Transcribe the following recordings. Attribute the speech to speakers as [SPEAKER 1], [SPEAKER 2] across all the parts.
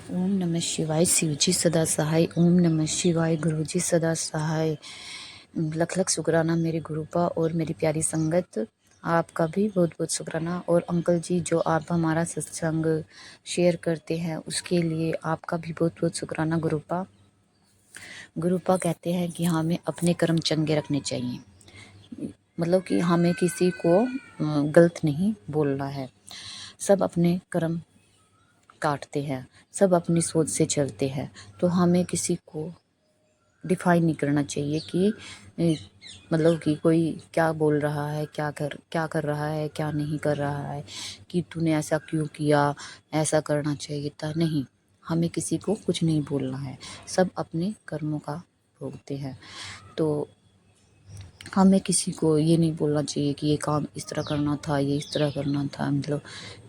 [SPEAKER 1] ओम नमः शिवाय शिवजी सदा सहाय। ओम नमः शिवाय गुरुजी सदा सहाय। लख लख शुक्राना मेरे गुरुपा और मेरी प्यारी संगत, आपका भी बहुत बहुत शुक्राना। और अंकल जी जो आप हमारा सत्संग शेयर करते हैं उसके लिए आपका भी बहुत बहुत शुक्राना गुरुपा। गुरुपा कहते हैं कि हमें अपने कर्म चंगे रखने चाहिए, मतलब कि हमें किसी को गलत नहीं बोलना है। सब अपने कर्म काटते हैं, सब अपनी सोच से चलते हैं, तो हमें किसी को डिफाइन नहीं करना चाहिए कि मतलब कि कोई क्या बोल रहा है, क्या कर रहा है, क्या नहीं कर रहा है, कि तूने ऐसा क्यों किया, ऐसा करना चाहिए था। नहीं, हमें किसी को कुछ नहीं बोलना है, सब अपने कर्मों का भोगते हैं। तो हमें किसी को ये नहीं बोलना चाहिए कि ये काम इस तरह करना था, ये इस तरह करना था, मतलब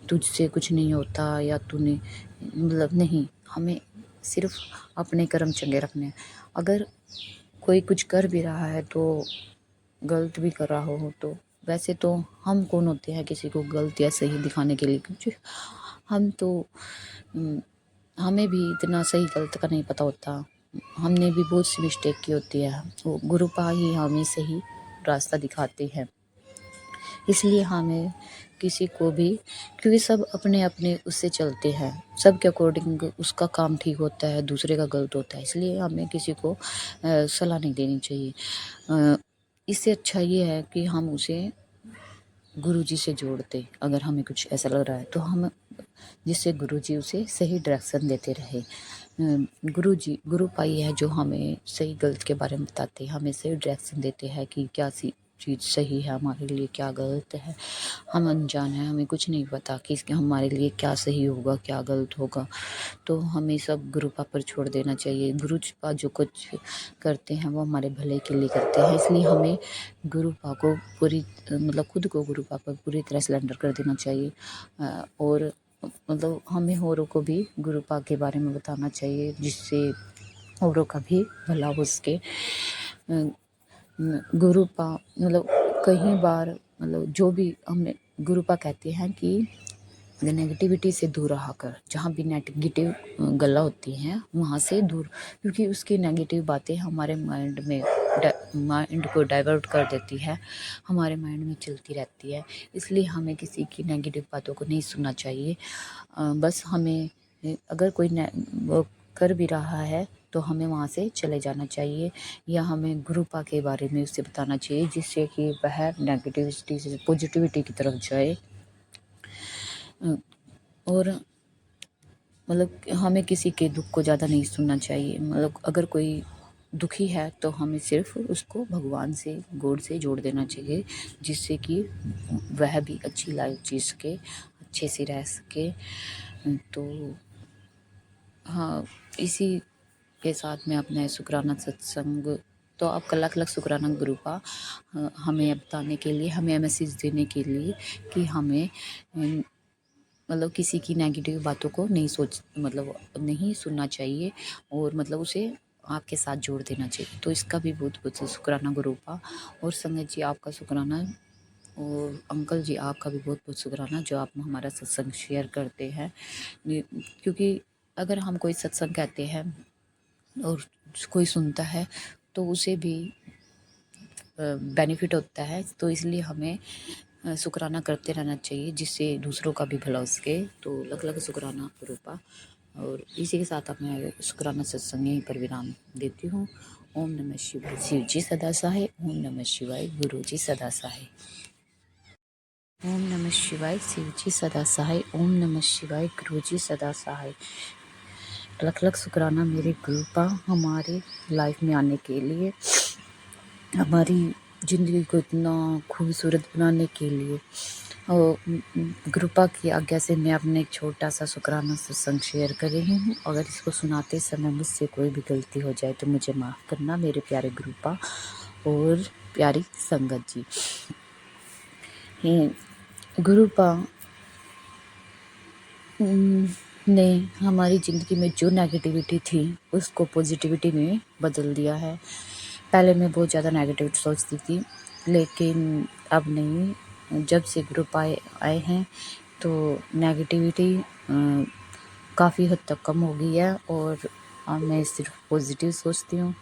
[SPEAKER 1] तुझसे कुछ नहीं होता, या तूने मतलब नहीं, हमें सिर्फ अपने कर्म चंगे रखने हैं। अगर कोई कुछ कर भी रहा है तो गलत भी कर रहा हो तो वैसे तो हम कौन होते हैं किसी को गलत या सही दिखाने के लिए, क्योंकि हम तो हमें भी इतना सही गलत का नहीं पता होता, हमने भी बहुत सी मिस्टेक की होती है। वो गुरुपा ही हमें सही रास्ता दिखाते हैं, इसलिए हमें किसी को भी, क्योंकि सब अपने अपने उससे चलते हैं, सब के अकॉर्डिंग उसका काम ठीक होता है, दूसरे का गलत होता है, इसलिए हमें किसी को सलाह नहीं देनी चाहिए। इससे अच्छा ये है कि हम उसे गुरुजी से जोड़ते, अगर हमें कुछ ऐसा लग रहा है तो हम, जिससे गुरुजी उसे सही डायरेक्शन देते रहे। गुरुजी गुरुपाई है जो हमें सही गलत के बारे में बताते हैं, हमें सही डायरेक्शन देते हैं कि क्या सी चीज़ सही है हमारे लिए, क्या गलत है। हम अनजान हैं, हमें कुछ नहीं पता कि हमारे लिए क्या सही होगा, क्या गलत होगा, तो हमें सब गुरुपा पर छोड़ देना चाहिए। गुरुपा जो कुछ करते हैं वो हमारे भले के लिए करते हैं, इसलिए हमें गुरुपा को पूरी मतलब खुद को गुरुपा पर पूरी तरह सरेंडर कर देना चाहिए। और मतलब हमें औरों को भी गुरुपा के बारे में बताना चाहिए, जिससे औरों का भी भला हो सके। गुरुपा मतलब कई बार मतलब जो भी हमें गुरुपा कहते हैं कि नेगेटिविटी से दूर रहा कर, जहाँ भी नेगेटिव गल्ला होती हैं वहाँ से दूर, क्योंकि उसकी नेगेटिव बातें हमारे माइंड को डाइवर्ट कर देती है, हमारे माइंड में चलती रहती है। इसलिए हमें किसी की नेगेटिव बातों को नहीं सुनना चाहिए। बस हमें अगर कोई वो कर भी रहा है तो हमें वहाँ से चले जाना चाहिए, या हमें गुरुपा के बारे में उसे बताना चाहिए, जिससे कि वह नेगेटिविटी से पॉजिटिविटी की तरफ जाए। और मतलब हमें किसी के दुख को ज़्यादा नहीं सुनना चाहिए, मतलब अगर कोई दुखी है तो हमें सिर्फ उसको भगवान से, गॉड से जोड़ देना चाहिए, जिससे कि वह भी अच्छी लाइफ जी सके, अच्छे से रह सके। तो हाँ, इसी के साथ में अपना शुक्राना सत्संग, तो आपका लाख लाख शुक्राना गुरुपा हमें बताने के लिए, हमें मैसेज देने के लिए कि हमें मतलब किसी की नेगेटिव बातों को नहीं सुनना चाहिए, और मतलब उसे आपके साथ जोड़ देना चाहिए। तो इसका भी बहुत बहुत शुक्राना गुरुपा। और संगत जी आपका शुक्राना, और अंकल जी आपका भी बहुत बहुत शुक्राना जो आप हमारा सत्संग शेयर करते हैं। क्योंकि अगर हम कोई सत्संग कहते हैं और कोई सुनता है तो उसे भी बेनिफिट होता है, तो इसलिए हमें शुक्राना करते रहना चाहिए, जिससे दूसरों का भी भला हो सके। तो लग लग शुक्राना गुरुपा। और इसी के साथ अब मैं शुक्राना सत्संग यहीं पर विराम देती हूँ। ओम नमः शिवाय, शिव जी सदा सहाय। ओम नमः शिवाय, गुरु जी सदा सहाय। ओम नमः शिवाय, शिव जी सदा सहाय। ओम नमः शिवाय, गुरु जी सदा सहाय। लख लख शुक्राना मेरे गुरुपा हमारे लाइफ में आने के लिए, हमारी ज़िंदगी को इतना खूबसूरत बनाने के लिए। और गुरुपा की आज्ञा से मैं अपने एक छोटा सा शुक्राना सत्संग शेयर कर रही हूँ। अगर इसको सुनाते समय मुझसे कोई भी गलती हो जाए तो मुझे माफ़ करना मेरे प्यारे गुरुपा और प्यारी संगत जी। गुरुपा ने हमारी ज़िंदगी में जो नेगेटिविटी थी उसको पॉजिटिविटी में बदल दिया है। पहले मैं बहुत ज़्यादा नेगेटिव सोचती थी, लेकिन अब नहीं। जब से ग्रुप आए हैं तो नेगेटिविटी काफ़ी हद तक कम हो गई है और अब मैं सिर्फ पॉजिटिव सोचती हूँ।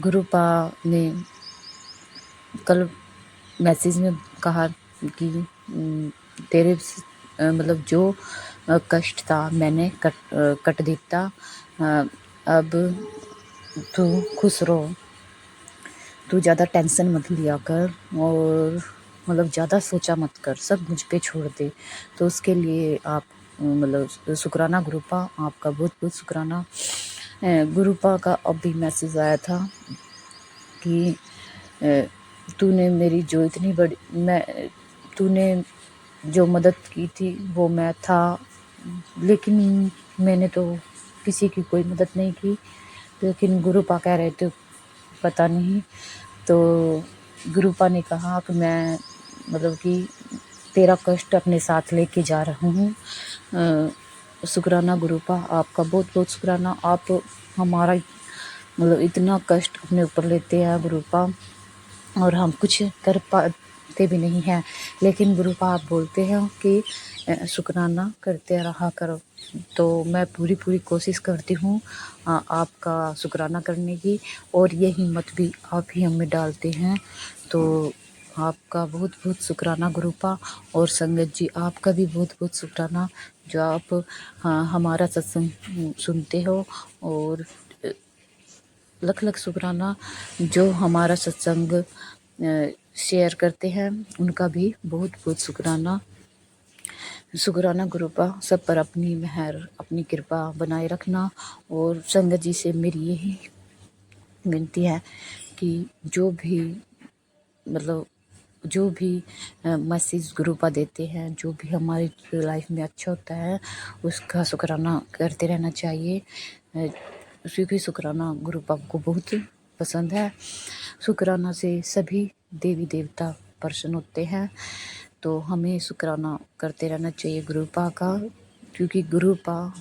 [SPEAKER 1] गुरुपा ने कल मैसेज में कहा कि तेरे मतलब जो कष्ट था मैंने कट देता, अब तू खुश रहो, तू ज़्यादा टेंशन मत लिया कर और मतलब ज़्यादा सोचा मत कर, सब मुझ पे छोड़ दे। तो उसके लिए आप मतलब शुक्राना गुरुपा, आपका बहुत बहुत शुक्राना। गुरुपा का अभी मैसेज आया था कि तूने मेरी जो इतनी बड़ी तूने जो मदद की थी वो मैं था, लेकिन मैंने तो किसी की कोई मदद नहीं की। लेकिन गुरुपा कह रहे थे पता नहीं, तो गुरुपा ने कहा कि मैं मतलब कि तेरा कष्ट अपने साथ लेके जा रहा हूँ। शुक्राना गुरुपा, आपका बहुत बहुत शुक्राना। आप हमारा मतलब इतना कष्ट अपने ऊपर लेते हैं गुरुपा, और हम कुछ कर पाते भी नहीं हैं, लेकिन गुरुपा आप बोलते हैं कि शुक्राना करते रहा करो। तो मैं पूरी कोशिश करती हूँ आपका शुक्राना करने की, और ये हिम्मत भी आप ही हमें डालते हैं। तो आपका बहुत बहुत शुक्राना गुरुपा। और संगत जी आपका भी बहुत बहुत शुक्राना जो आप हमारा सत्संग सुनते हो, और लख लख शुक्राना जो हमारा सत्संग शेयर करते हैं, उनका भी बहुत बहुत शुक्राना। शुक्राना गुरुपा, सब पर अपनी मेहर अपनी कृपा बनाए रखना। और संगत जी से मेरी यही विनती है कि जो भी मतलब जो भी मैसेज गुरुपा देते हैं, जो भी हमारी लाइफ में अच्छा होता है उसका शुक्राना करते रहना चाहिए, क्योंकि शुक्राना गुरुपा को बहुत पसंद है। शुक्राना से सभी देवी देवता प्रसन्न होते हैं, तो हमें शुक्राना करते रहना चाहिए गुरुपा का, क्योंकि गुरुपा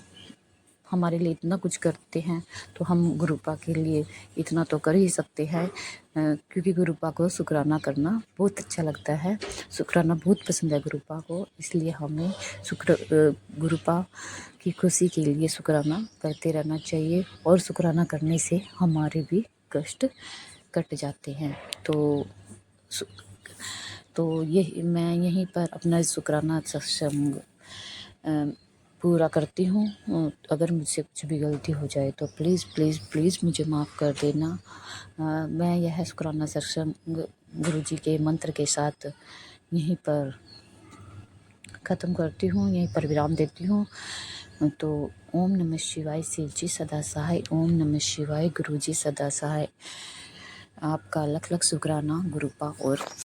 [SPEAKER 1] हमारे लिए इतना कुछ करते हैं, तो हम गुरुपा के लिए इतना तो कर ही सकते हैं, क्योंकि गुरुपा को शुक्राना करना बहुत अच्छा लगता है। शुक्राना बहुत पसंद है गुरुपा को, इसलिए हमें गुरुपा की खुशी के लिए शुक्राना करते रहना चाहिए, और शुक्राना करने से हमारे भी कष्ट कट जाते हैं। तो ये मैं यहीं पर अपना शुक्राना सत्संग पूरा करती हूँ। अगर मुझसे कुछ भी गलती हो जाए तो प्लीज़ प्लीज़ प्लीज़ मुझे माफ़ कर देना। मैं यह शुक्राना सत्संग गुरु जी के मंत्र के साथ यहीं पर ख़त्म करती हूँ, यहीं पर विराम देती हूँ। तो ओम नमः शिवाय, शिव जी सदा सहाय। ओम नमः शिवाय, गुरु जी सदा सहाय। आपका लख लख शुक्राना गुरुपा। और